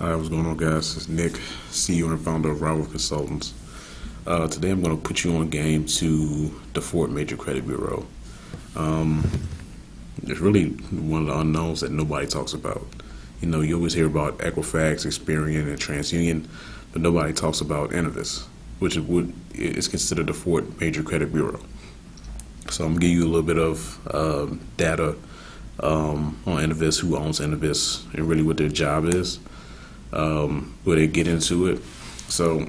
Hi, what's going on, guys? It's Nick, CEO and founder of Rival Consultants. Today I'm going to put you on game to the Ford Major Credit Bureau. It's really one of the unknowns that nobody talks about. You know, you always hear about Equifax, Experian, and TransUnion, but nobody talks about Innovis, which is considered the Ford Major Credit Bureau. So I'm going to give you a little bit of data on Innovis, who owns Innovis, and really what their job is. Where they get into it. So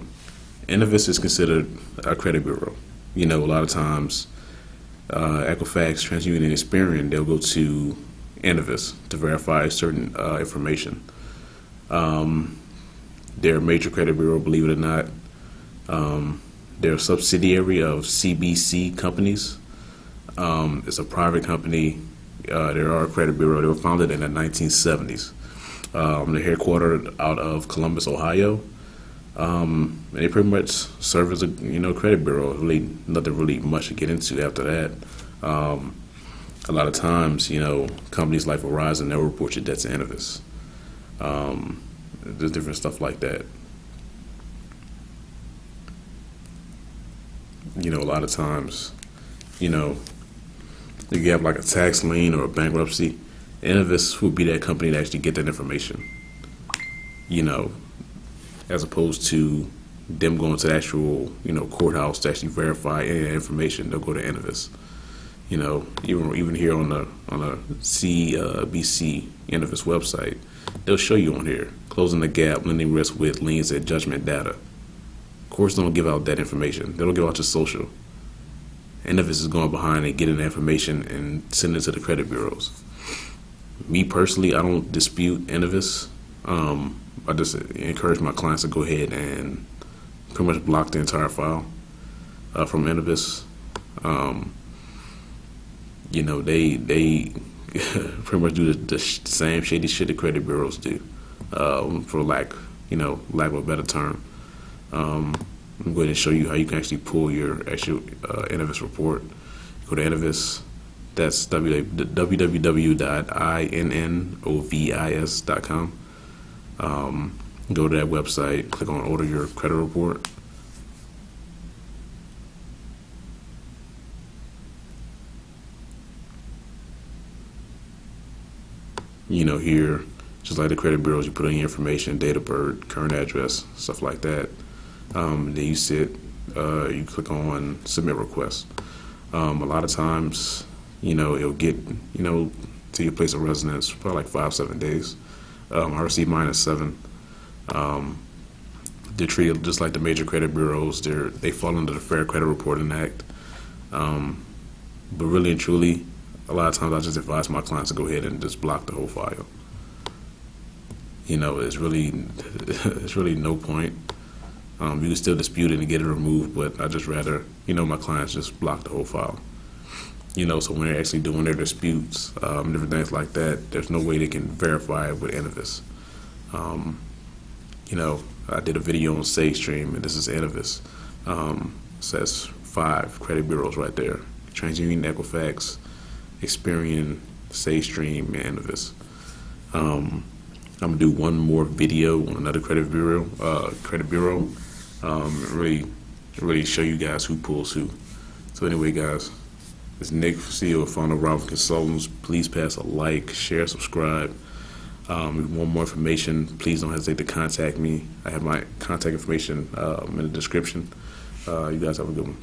Innovis is considered a credit bureau. You know, a lot of times Equifax, TransUnion, and Experian, they'll go to Innovis to verify certain information. They're a major credit bureau, believe it or not. They're a subsidiary of CBC companies. It's a private company. They are a credit bureau. They were founded in the 1970s. They're headquartered out of Columbus, Ohio. They pretty much serve as a credit bureau. Really, nothing really much to get into after that. A lot of times, companies like Verizon, they'll report your debt to Innovis. There's different stuff like that. A lot of times, if you have like a tax lien or a bankruptcy, Innovis would be that company to actually get that information, as opposed to them going to the actual, courthouse to actually verify any information. They'll go to Innovis. Even here on the CBC Innovis website, they'll show you on here, closing the gap, lending risk with liens and judgment data. Of course, they don't give out that information. They don't give out your social. Innovis is going behind and getting the information and sending it to the credit bureaus. Me personally, I don't dispute Innovis. I just encourage my clients to go ahead and pretty much block the entire file from Innovis. They pretty much do the same shady shit the credit bureaus do, for lack of a better term. I'm going to show you how you can actually pull your actual Innovis report. Go to Innovis. That's www.innovis.com. Go to that website, click on order your credit report. Here, just like the credit bureaus, you put in your information, date of birth, current address, stuff like that. Then you you click on submit request. A lot of times, it'll get, to your place of residence, probably like 5-7 days. I received mine at 7. They're treated just like the major credit bureaus. They fall under the Fair Credit Reporting Act. But really and truly, a lot of times I just advise my clients to go ahead and just block the whole file. It's really no point. You can still dispute it and get it removed, but I just rather, my clients just block the whole file. So when they're actually doing their disputes, different things like that, there's no way they can verify it with Innovis. I did a video on SageStream, and this is Innovis. Says 5 credit bureaus right there: TransUnion, Equifax, Experian, SageStream, and Innovis. I'm gonna do one more video on another credit bureau. Really show you guys who pulls who. So anyway, guys, it's Nick, CEO and founder of Rival Consultants. Please pass a like, share, subscribe. If you want more information, please don't hesitate to contact me. I have my contact information in the description. You guys have a good one.